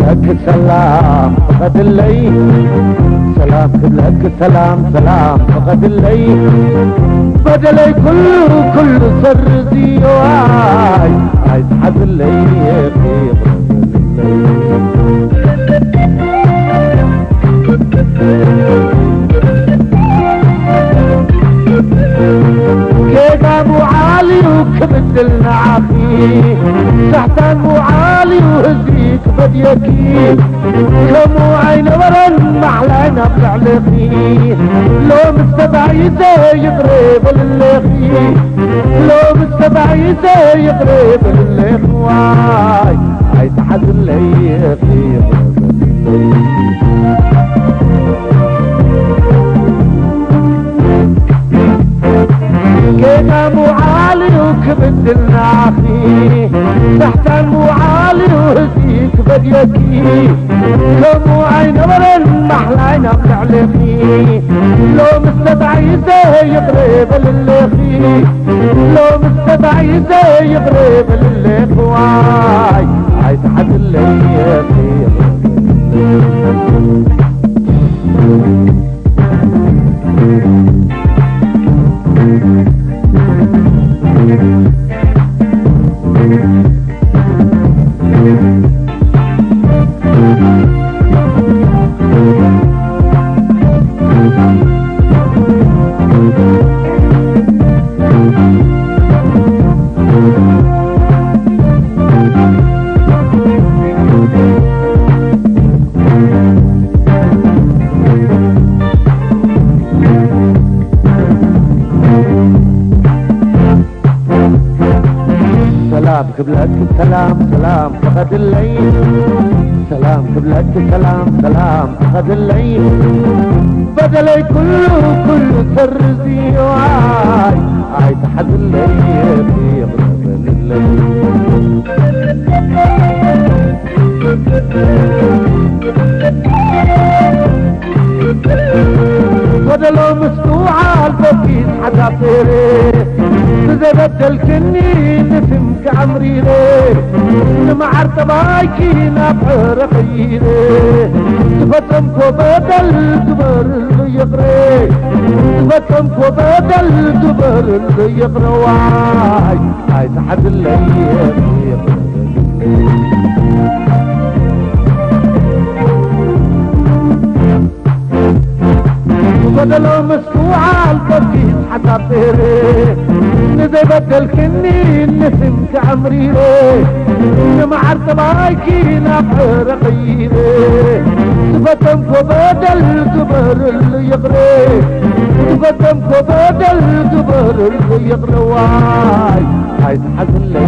قبلك سلام فقد الليل سلام قبلك سلام سلام فقد الليل بدلي كل سر زيواي عايز حد الليل في كيدا مو عالي وكبد النعافي تحتان مو عالي وهزيك بديكي كمو عين ورن محلانا بلعلقي لو مستبعيزة يقرب للخي لو مستبعيزة يقرب للخواي عايز حد الليخي كينا مو عالي وكبد النعخي تحت مو عالي وهزيك بديكي كمو عين ورن محلانا بلعلقي لو مستبعيزة يقرب للخي لو مستبعيزة يقرب للخواي عايز حد الليخي قبلك سلام سلام فقد الليل سلام قبلك سلام سلام فقد الليل بدلي كل سر زيواي عايز حد الليل في غرب الليل بدلو مفتوحة البكيس حدا طيري إذا بدل كني نفمك عمري ليه نمعر تبايكي نبحر خيري تفتمكو بدل دبر اللي يغري تفتمكو بدل دبر اللي يغري واي عايز حد اللي يغري بدلو مفتوحة البكيس حتى طيري نزي بدل كني نسمك عمري ليه نمعر تبايكي نبحر غيري تفتمكو بدل دبر اللي يغري تفتمكو بدل دبر اللي يغري واي عايز حزن لي